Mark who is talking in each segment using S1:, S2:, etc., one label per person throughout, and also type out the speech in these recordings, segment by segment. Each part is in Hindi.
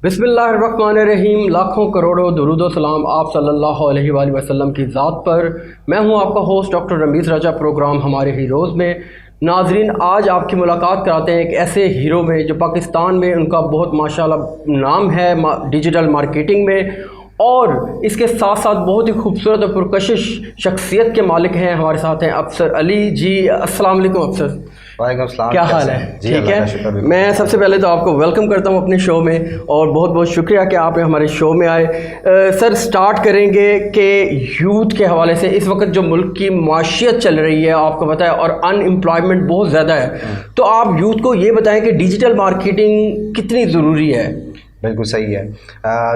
S1: बिस्मिल्लाहिर्रहमानिर्रहीम। लाखों करोड़ों दुरूद व सलाम आप सल्लल्लाहु अलैहि वसल्लम की ज़ात पर। मैं हूं आपका होस्ट डॉक्टर रमीज़ रजा। प्रोग्राम हमारे हीरोज़ में नाजरीन, आज आपकी मुलाकात कराते हैं एक ऐसे हीरो में जो पाकिस्तान में उनका बहुत माशाल्लाह नाम है डिजिटल मार्केटिंग में, और इसके साथ साथ बहुत ही खूबसूरत और पुरकशिश शख्सियत के मालिक हैं। हमारे साथ हैं अफसर अली जी। अस्सलाम वालेकुम अफसर।
S2: वालेकुम सलाम।
S1: क्या हाल है? ठीक है। मैं सबसे पहले तो आपको वेलकम करता हूं अपने शो में, और बहुत बहुत शुक्रिया कि आप हमारे शो में आए। सर, स्टार्ट करेंगे कि यूथ के हवाले से इस वक्त जो मुल्क की माशियत चल रही है आपको पता है, और अनएम्प्लॉयमेंट बहुत ज़्यादा है, तो आप यूथ को ये बताएं कि डिजिटल मार्केटिंग कितनी ज़रूरी है।
S2: बिल्कुल सही है।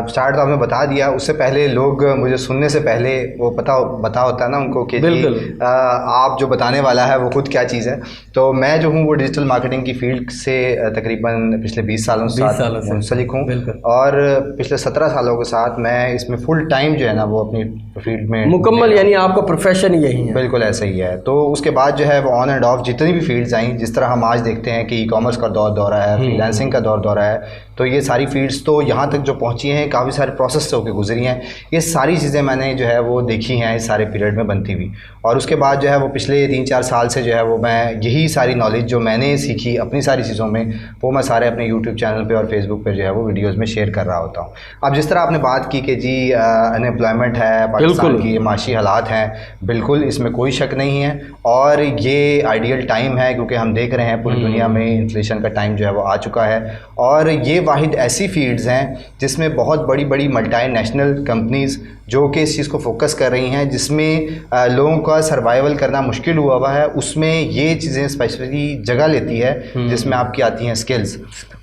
S2: स्टार्ट तो आपने बता दिया। उससे पहले लोग मुझे सुनने से पहले वो पता होता है ना उनको कि आप जो बताने वाला है वो खुद क्या चीज़ है। तो मैं जो हूँ वो डिजिटल मार्केटिंग की फील्ड से तकरीबन पिछले 20 सालों से मुंसलिक हूँ, और पिछले 17 सालों के साथ मैं इसमें फुल टाइम जो है ना वो अपनी फील्ड में
S1: मुकम्मल, यानी आपका प्रोफेशन यही है।
S2: बिल्कुल ऐसा ही है। तो उसके बाद जो है वो ऑन एंड ऑफ जितनी भी फील्ड्स आई, जिस तरह हम आज देखते हैं कि ई कॉमर्स का दौर है, फ्रीलांसिंग का दौर है, तो ये सारी फील्ड्स तो यहाँ तक जो पहुँची हैं काफ़ी सारे प्रोसेस से होकर गुजरी हैं। ये सारी चीज़ें मैंने जो है वो देखी हैं इस सारे पीरियड में बनती हुई, और उसके बाद जो है वो पिछले 3-4 साल से जो है वो मैं यही सारी नॉलेज जो मैंने सीखी अपनी सारी चीज़ों में, वो मैं सारे अपने यूट्यूब चैनल पे और फेसबुक पे जो है वो वीडियोज़ में शेयर कर रहा होता हूँ। अब जिस तरह आपने बात की कि जी अनएम्प्लॉयमेंट है, पाकिस्तान की माशी हालात हैं, बिल्कुल इसमें कोई शक नहीं है, और ये आइडियल टाइम है क्योंकि हम देख रहे हैं पूरी दुनिया में इन्फ्लेशन का टाइम जो है वो आ चुका है, और ये वाहिद ऐसी फील्ड्स हैं जिसमें बहुत बड़ी बड़ी मल्टीनेशनल कंपनीज़ जो कि इस चीज़ को फोकस कर रही हैं, जिसमें लोगों का सर्वाइवल करना मुश्किल हुआ है, उसमें ये चीज़ें स्पेशली जगह लेती है जिसमें आपकी आती हैं स्किल्स।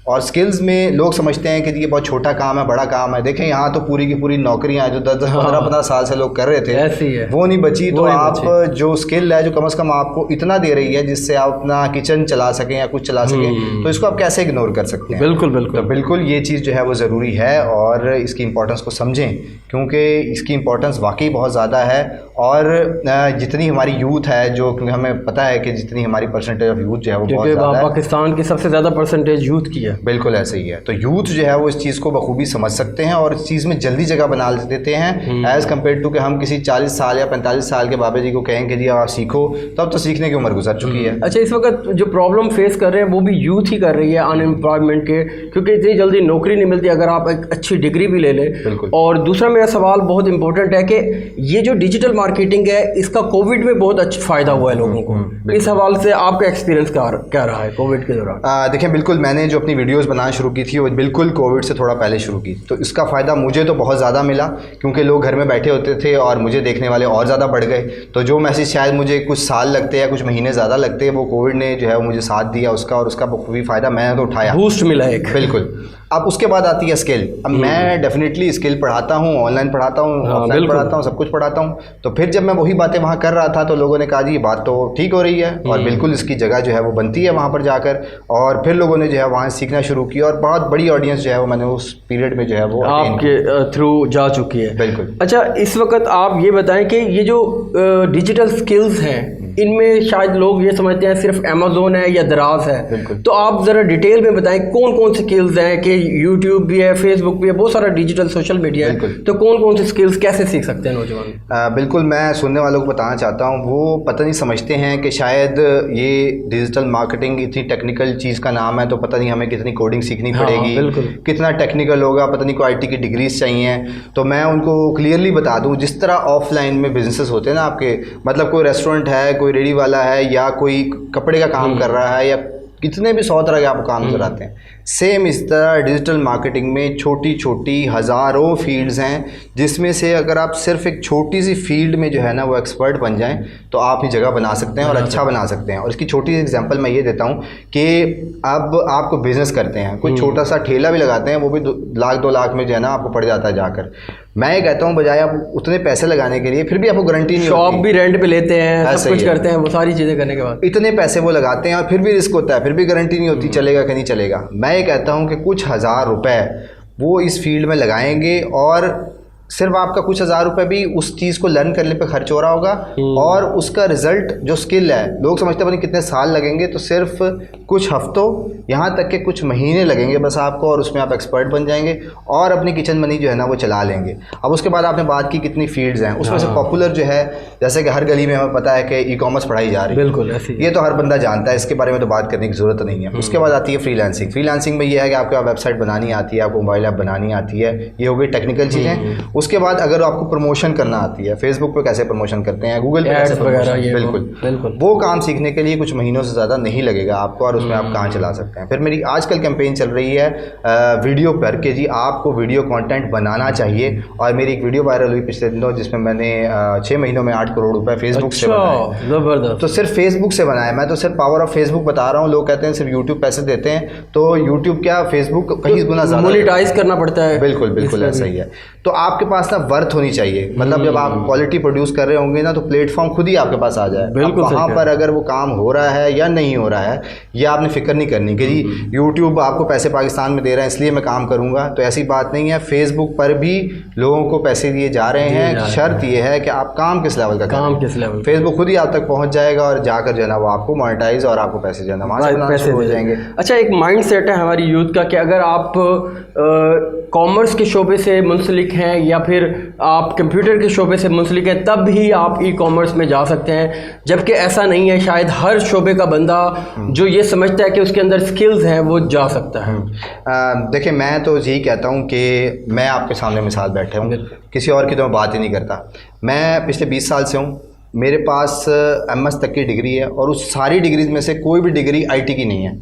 S2: और स्किल्स में लोग समझते हैं कि ये बहुत छोटा काम है, बड़ा काम है। देखें यहाँ तो पूरी की पूरी नौकरियाँ जो 10-15 साल से लोग कर रहे थे
S1: ऐसी है, वो
S2: नहीं बची। तो आप जो स्किल है जो कम से कम आपको इतना दे रही है जिससे आप अपना किचन चला सकें या कुछ चला सकें, तो इसको आप कैसे इग्नोर कर सकते हैं?
S1: बिल्कुल बिल्कुल।
S2: तो बिल्कुल ये चीज़ जो है वो ज़रूरी है, और इसकी इंपॉर्टेंस को समझें क्योंकि इसकी इंपॉर्टेंस वाकई बहुत ज़्यादा है। और जितनी हमारी यूथ है, जो हमें पता है कि जितनी हमारी परसेंटेज ऑफ यूथ जो है वो बहुत ज़्यादा है,
S1: पाकिस्तान की सबसे ज़्यादा परसेंटेज यूथ की है।
S2: बिल्कुल ऐसे ही है। तो यूथ जो है वो इस चीज़ को बखूबी समझ सकते हैं और इस चीज़ में जल्दी जगह बना देते हैं, एज़ कम्पेयर टू कि हम किसी 40 साल या 45 साल के बाबा जी को कहेंगे जी आप सीखो, तो अब तो सीखने की उम्र गुजर चुकी है।
S1: अच्छा, इस वक्त जो प्रॉब्लम फेस कर रहे हैं वो भी यूथ ही कर रही है अनएम्प्लॉयमेंट के, क्योंकि इतनी जल्दी नौकरी नहीं मिलती अगर आप एक अच्छी डिग्री भी ले लें। और दूसरा मेरा सवाल बहुत इंपॉर्टेंट है कि ये जो डिजिटल मार्केटिंग है इसका कोविड में बहुत अच्छा फ़ायदा हुआ है लोगों को। इस हवाले से आपका एक्सपीरियंस क्या रहा है कोविड के दौरान?
S2: देखें, बिल्कुल मैंने जो अपनी वीडियोस बनाना शुरू की थी वो बिल्कुल कोविड से थोड़ा पहले शुरू की, तो इसका फ़ायदा मुझे तो बहुत ज़्यादा मिला क्योंकि लोग घर में बैठे होते थे और मुझे देखने वाले और ज़्यादा बढ़ गए। तो जो मैसेज शायद मुझे कुछ साल लगते या कुछ महीने ज़्यादा लगते, वो कोविड ने जो है वो मुझे साथ दिया उसका, और उसका बखूबी फ़ायदा मैंने तो उठाया,
S1: बूस्ट मिला एक।
S2: बिल्कुल। अब उसके बाद आती है स्किल। अब मैं डेफिनेटली स्किल पढ़ाता हूँ, ऑनलाइन पढ़ाता हूँ, ऑफलाइन पढ़ाता हूँ, सब कुछ पढ़ाता हूँ। तो फिर जब मैं वही बातें वहाँ कर रहा था तो लोगों ने कहा जी ये बात तो ठीक हो रही है, और बिल्कुल इसकी जगह जो है वो बनती है वहाँ पर जाकर, और फिर लोगों ने जो है वहाँ सीखना शुरू किया, और बहुत बड़ी ऑडियंस जो है वो मैंने उस पीरियड में जो है वो
S1: आपके थ्रू जा चुकी है।
S2: बिल्कुल।
S1: अच्छा, इस वक्त आप ये बताएं कि ये जो डिजिटल स्किल्स हैं इनमें शायद लोग ये समझते हैं सिर्फ अमेज़ोन है या दराज है, तो आप ज़रा डिटेल में बताएं कौन कौन से स्किल्स हैं कि यूट्यूब भी है, फेसबुक भी है, बहुत सारा डिजिटल सोशल मीडिया है, तो कौन कौन से स्किल्स कैसे सीख सकते हैं नौजवान?
S2: बिल्कुल, मैं सुनने वालों को बताना चाहता हूँ, वो पता नहीं समझते हैं कि शायद ये डिजिटल मार्केटिंग इतनी टेक्निकल चीज़ का नाम है, तो पता नहीं हमें कितनी कोडिंग सीखनी पड़ेगी, कितना टेक्निकल होगा, पता नहीं कोई IT की डिग्रीज चाहिए। तो मैं उनको क्लियरली बता दूँ, जिस तरह ऑफलाइन में बिजनेसेस होते हैं ना आपके, मतलब कोई रेस्टोरेंट है, कोई रेडी वाला है, या कोई कपड़े का काम कर रहा है, या कितने भी 100 तरह के आपको काम नजर आते हैं, सेम इस तरह डिजिटल मार्केटिंग में छोटी छोटी हज़ारों फील्ड्स हैं, जिसमें से अगर आप सिर्फ एक छोटी सी फील्ड में जो है ना वो एक्सपर्ट बन जाएं तो आप ही जगह बना सकते हैं और अच्छा बना सकते हैं। और इसकी छोटी सी एग्जांपल मैं ये देता हूँ कि अब आपको बिज़नेस करते हैं, कोई छोटा सा ठेला भी लगाते हैं, वो भी 2 लाख में जो है ना आपको पड़ जाता है जाकर। मैं ये कहता हूँ बजाय आप उतने पैसे लगाने के लिए, फिर भी आपको गारंटी नहीं,
S1: शॉप भी रेंट पे लेते हैं, सब कुछ करते हैं, वो सारी चीज़ें करने के बाद
S2: इतने पैसे वो लगाते हैं और फिर भी रिस्क होता है, फिर भी गारंटी नहीं होती चलेगा कि नहीं चलेगा। मैं ये कहता हूँ कि कुछ हज़ार रुपए वो इस फील्ड में लगाएंगे और सिर्फ आपका कुछ हज़ार रुपये भी उस चीज़ को लर्न करने पे खर्च हो रहा होगा, और उसका रिजल्ट जो स्किल है, लोग समझते हैं कितने साल लगेंगे, तो सिर्फ कुछ हफ्तों यहाँ तक के कुछ महीने लगेंगे बस आपको, और उसमें आप एक्सपर्ट बन जाएंगे और अपनी किचन मनी जो है ना वो चला लेंगे। अब उसके बाद आपने बात की कितनी फील्ड्स हैं, उसमें से पॉपुलर जो है, जैसे कि हर गली में हमें पता है कि ई कॉमर्स पढ़ाई जा रही है,
S1: बिल्कुल
S2: ये तो हर बंदा जानता है, इसके बारे में तो बात करने की ज़रूरत नहीं है। उसके बाद आती है फ्रीलांसिंग। फ्रीलांसिंग में ये है कि आपको वेबसाइट बनानी आती है, आपको मोबाइल ऐप बनानी आती है, ये हो गई टेक्निकल चीज़ें। उसके बाद अगर आपको प्रमोशन करना आती है, फेसबुक पे कैसे प्रमोशन करते हैं, गूगल पे कैसे प्रमोशन, बिल्कुल वो काम सीखने के लिए कुछ महीनों से ज़्यादा नहीं लगेगा आपको, और उसमें आप काम चला सकते हैं। फिर मेरी आजकल कैंपेन चल रही है वीडियो पर कि जी आपको वीडियो कंटेंट बनाना चाहिए, और मेरी एक वीडियो वायरल हुई पिछले दिनों जिसमें मैंने 6 महीनों में 8 करोड़ रुपए फेसबुक से बनाए।
S1: जबरदस्त।
S2: तो सिर्फ फेसबुक से बनाया, मैं तो सिर्फ पावर ऑफ फेसबुक बता रहा हूँ। लोग कहते हैं सिर्फ यूट्यूब पैसे देते हैं, तो यूट्यूब क्या, फेसबुक कहीं गुना ज़्यादा
S1: मोनेटाइज करना पड़ता है।
S2: बिल्कुल ऐसा ही है। तो आपके पास ना वर्थ होनी चाहिए, मतलब जब आप क्वालिटी प्रोड्यूस कर रहे होंगे ना, तो प्लेटफॉर्म खुद ही आपके पास आ जाए।
S1: बिल्कुल
S2: वहाँ पर अगर वो काम हो रहा है या नहीं हो रहा है, ये आपने फिक्र नहीं करनी कि जी यूट्यूब आपको पैसे पाकिस्तान में दे रहे हैं इसलिए मैं काम करूँगा, तो ऐसी बात नहीं है। फेसबुक पर भी लोगों को पैसे दिए जा रहे हैं, शर्त ये है कि आप काम किस लेवल का
S1: काम किस लेवल,
S2: फेसबुक खुद ही आप तक पहुँच जाएगा, और जाकर जो है ना वो आपको मोनेटाइज और आपको पैसे जो है ना वहाँ से पैसे हो जाएंगे।
S1: अच्छा, एक माइंड सेट है हमारी यूथ का कि अगर आप कॉमर्स के शोबे से मुंसलिक हैं या फिर आप कंप्यूटर के शोबे से मुंसलिक हैं, तब भी आप ई कॉमर्स में जा सकते हैं, जबकि ऐसा नहीं है। शायद हर शोबे का बंदा जो ये समझता है कि उसके अंदर स्किल्स हैं वो जा सकता है।
S2: देखिए, मैं तो यही कहता हूँ कि मैं आपके सामने मिसाल बैठे हूँ, किसी और की तो मैं बात ही नहीं करता। मैं पिछले 20 साल से हूँ, मेरे पास MS तक की डिग्री है, और उस सारी डिग्रीज में से कोई भी डिग्री IT की नहीं है,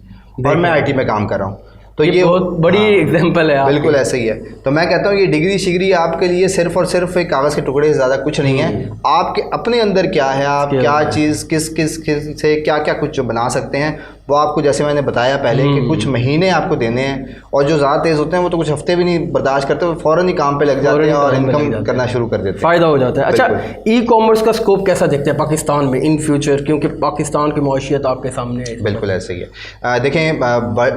S2: और मैं IT में काम कर रहा हूँ। तो ये
S1: बहुत बड़ी एग्जांपल है।
S2: बिल्कुल ऐसा ही है। तो मैं कहता हूँ ये डिग्री शिग्री आपके लिए सिर्फ और सिर्फ एक कागज़ के टुकड़े से ज़्यादा कुछ नहीं है। आपके अपने अंदर क्या है, आप क्या चीज़ किस से क्या क्या कुछ जो बना सकते हैं, वो आपको, जैसे मैंने बताया पहले कि कुछ महीने आपको देने हैं, और जो ज़्यादा तेज़ होते हैं वो तो कुछ हफ्ते भी नहीं बर्दाश्त करते, वो फ़ौरन ही काम पे लग जाते हैं और इनकम करना शुरू कर देते हैं,
S1: फ़ायदा हो जाता है। अच्छा, ई कॉमर्स का स्कोप कैसा देखते हैं पाकिस्तान में इन फ्यूचर, क्योंकि पाकिस्तान की मौशियत आपके सामने है।
S2: बिल्कुल ऐसे ही है। देखें,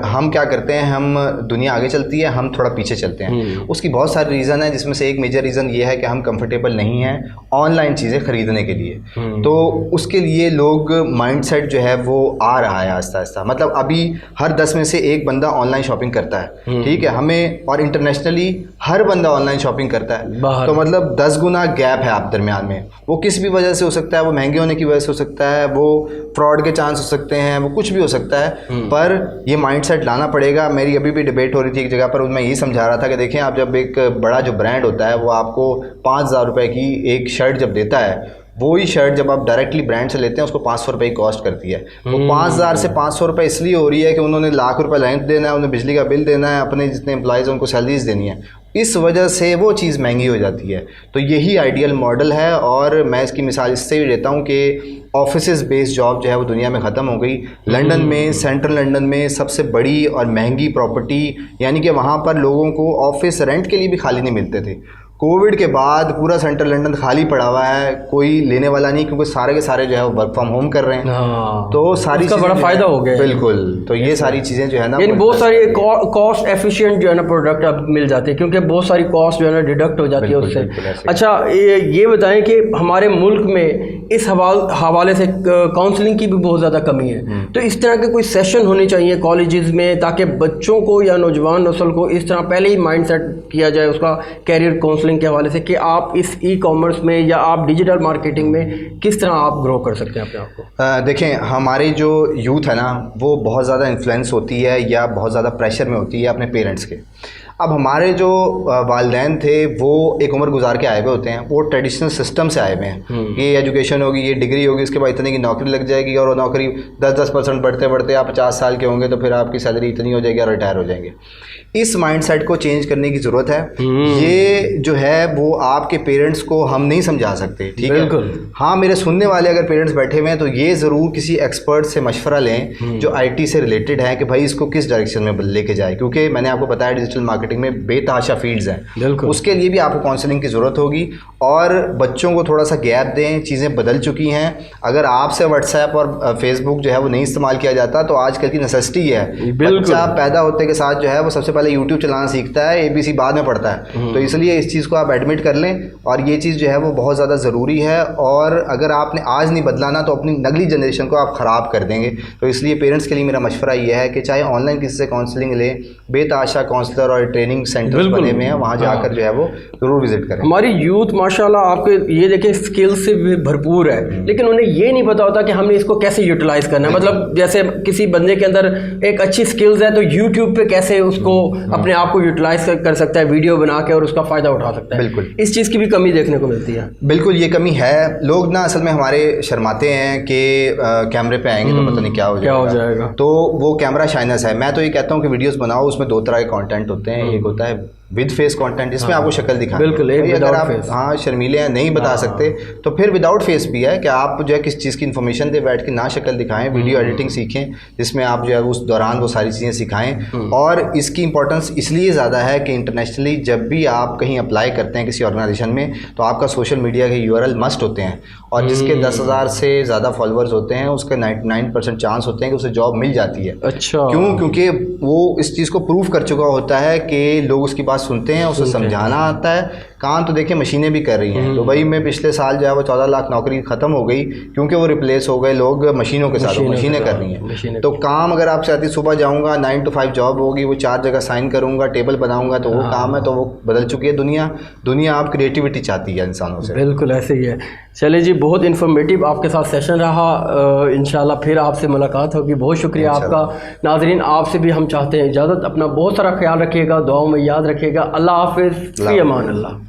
S2: हम क्या करते हैं, हम दुनिया आगे चलती है, हम थोड़ा पीछे चलते हैं। उसकी बहुत सारे रीज़न है, जिसमें से एक मेजर रीज़न ये है कि हम कंफर्टेबल नहीं हैं ऑनलाइन चीज़ें ख़रीदने के लिए। तो उसके लिए लोग माइंडसेट जो है वो आ रहा है आहिस्ता आहिस्ता। मतलब अभी हर 10 में से एक बंदा ऑनलाइन शॉपिंग करता है, ठीक है, हमें, और इंटरनेशनली हर बंदा ऑनलाइन शॉपिंग करता है। तो मतलब 10 गुना गैप है आप दरमियान में। वो किस भी वजह से हो सकता है, वो महंगे होने की वजह से हो सकता है, वो फ्रॉड के चांस हो सकते हैं, वो कुछ भी हो सकता है, पर ये माइंडसेट लाना पड़ेगा। मेरी अभी भी डिबेट हो रही थी एक जगह पर, मैं यही समझा रहा था कि देखें, आप जब एक बड़ा जो ब्रांड होता है वो आपको 5,000 रुपये की एक शर्ट जब देता है, वो ही शर्ट जब आप डायरेक्टली ब्रांड से लेते हैं उसको 500 रुपये की कॉस्ट करती है। वो 5,000 से 500 रुपये इसलिए हो रही है कि उन्होंने लाख रुपये रेंट देना है, उन्हें बिजली का बिल देना है, अपने जितने एम्प्लॉइज़ उनको सैलरीज देनी है, इस वजह से वो चीज़ महंगी हो जाती है। तो यही आइडियल मॉडल है, और मैं इसकी मिसाल इससे भी देता हूँ कि ऑफिस बेस्ड जॉब जो है वो दुनिया में ख़त्म हो गई। लंदन में, सेंट्रल लंदन में सबसे बड़ी और महंगी प्रॉपर्टी, यानी कि वहाँ पर लोगों को ऑफिस रेंट के लिए भी खाली नहीं मिलते थे। कोविड के बाद पूरा सेंट्रल लंदन खाली पड़ा हुआ है, कोई लेने वाला नहीं, क्योंकि सारे के सारे जो है वो वर्क फ्रॉम होम कर रहे हैं। तो सारी
S1: इसका बड़ा फ़ायदा हो गया।
S2: बिल्कुल। तो ये सारी चीज़ें जो है ना,
S1: यानी बहुत सारी कॉस्ट एफिशिएंट जो है ना प्रोडक्ट अब मिल जाते हैं, क्योंकि बहुत सारी कॉस्ट जो है ना डिडक्ट हो जाती है उससे। अच्छा, ये बताएं कि हमारे मुल्क में इस हवाले से काउंसलिंग की भी बहुत ज़्यादा कमी है, तो इस तरह के कोई सेशन होने चाहिए कॉलेजेस में, ताकि बच्चों को या नौजवान नस्ल को इस तरह पहले ही माइंड सेट किया जाए उसका कैरियर काउंसलिंग के हवाले से, कि आप इस ई कॉमर्स में या आप डिजिटल मार्केटिंग में किस तरह आप ग्रो कर सकते हैं अपने आप को।
S2: देखें, हमारी जो यूथ है ना वो बहुत ज़्यादा इन्फ्लुएंस होती है या बहुत ज़्यादा प्रेशर में होती है अपने पेरेंट्स के। अब हमारे जो वालिदैन थे वो एक उम्र गुजार के आए हुए होते हैं, वो ट्रेडिशनल सिस्टम से आए हुए हैं। ये एजुकेशन होगी, ये डिग्री होगी, उसके बाद इतने की नौकरी लग जाएगी, और वो नौकरी 10% बढ़ते बढ़ते आप 50 साल के होंगे तो फिर आपकी सैलरी इतनी हो जाएगी और रिटायर हो जाएंगे। इस माइंडसेट को चेंज करने की ज़रूरत है। ये जो है वो आपके पेरेंट्स को हम नहीं समझा सकते, ठीक है। हाँ, मेरे सुनने वाले अगर पेरेंट्स बैठे हुए हैं तो ये ज़रूर किसी एक्सपर्ट से मशवरा लें जो IT से रिलेटेड है, कि भाई इसको किस डायरेक्शन में लेके जाए, क्योंकि मैंने आपको बताया डिजिटल मार्केटिंग मार्केटिंग में बेतहाशा फील्ड्स हैं,
S1: बिल्कुल
S2: उसके लिए भी आपको काउंसलिंग की ज़रूरत होगी। और बच्चों को थोड़ा सा गैप दें, चीज़ें बदल चुकी हैं। अगर आपसे व्हाट्सएप और फेसबुक जो है वो नहीं इस्तेमाल किया जाता तो आजकल की नेसेसिटी है, बच्चा पैदा होते के साथ जो है वो सबसे पहले यूट्यूब चलाना सीखता है, ABC बाद में पढ़ता है। तो इसलिए इस चीज़ को आप एडमिट कर लें और ये चीज़ जो है वो बहुत ज़्यादा ज़रूरी है। और अगर आपने आज नहीं बदलाना तो अपनी अगली जनरेशन को आप ख़राब कर देंगे। तो इसलिए पेरेंट्स के लिए मेरा मशवरा ये है कि चाहे ऑनलाइन किसी से काउंसलिंग लें, बेतहाशा काउंसलर और ट्रेनिंग सेंटर बने हुए हैं, वहाँ जाकर जो है वो ज़रूर विजिट करें।
S1: हमारी यूथ माशाल्लाह आपके ये देखें स्किल्स से भी भरपूर है, लेकिन उन्हें ये नहीं पता होता कि हमने इसको कैसे यूटिलाइज करना है। मतलब जैसे किसी बंदे के अंदर एक अच्छी स्किल्स है तो यूट्यूब पे कैसे उसको अपने आप को यूटिलाइज कर सकता है, वीडियो बना के और उसका फ़ायदा उठा सकता है।
S2: बिल्कुल,
S1: इस चीज़ की भी कमी देखने को मिलती है।
S2: बिल्कुल ये कमी है। लोग ना असल में हमारे शर्माते हैं कि कैमरे पे आएंगे तो पता नहीं क्या हो जाएगा। तो वो कैमरा शाइनस है। मैं तो ये कहता हूँ कि वीडियोस बनाओ, उसमें 2 तरह के कंटेंट होते हैं। एक होता है विद फेस कंटेंट, इसमें आपको शक्ल दिखाएं।
S1: बिल्कुल,
S2: अगर आप शर्मीले हैं, नहीं बता सकते, तो फिर विदाउट फेस भी है कि आप जो है किस चीज़ की इन्फॉर्मेशन दे, बैठ के ना शक्ल दिखाएं, वीडियो एडिटिंग सीखें जिसमें आप जो है उस दौरान वो सारी चीज़ें सिखाएं। और इसकी इंपॉर्टेंस इसलिए ज़्यादा है कि इंटरनेशनली जब भी आप कहीं अप्लाई करते हैं किसी ऑर्गेनाइजेशन में तो आपका सोशल मीडिया के URL मस्ट होते हैं, और जिसके 10,000 से ज़्यादा फॉलोअर्स होते हैं उसके 99% चांस होते हैं कि उसे जॉब मिल जाती है।
S1: अच्छा,
S2: क्यों? क्योंकि वो इस चीज़ को प्रूव कर चुका होता है कि लोग उसकी बात सुनते हैं, उसे समझाना आता है। काम तो देखिए मशीनें भी कर रही हैं। दुबई में पिछले साल जो है वो 14 लाख नौकरी ख़त्म हो गई क्योंकि वो रिप्लेस हो गए लोग मशीनों के साथ। मशीनें कर रही हैं। तो काम अगर आप चाहती सुबह जाऊँगा 9 to 5 जॉब होगी, वो 4 जगह साइन करूँगा, टेबल बनाऊँगा, तो वो काम है, तो वो बदल चुकी है दुनिया। आप क्रिएटिविटी चाहती है इंसानों से।
S1: बिल्कुल ऐसे ही है। चलिए जी, बहुत इन्फॉर्मेटिव आपके साथ सेशन रहा। इंशाल्लाह फिर आपसे मुलाकात होगी। बहुत शुक्रिया आपका। नाजरीन, आपसे भी हम चाहते हैं इजाज़त। अपना बहुत सारा ख्याल रखिएगा, दुआओं में याद रखिएगा। अल्लाह हाफ़िज़, फ़ी अमान अल्लाह।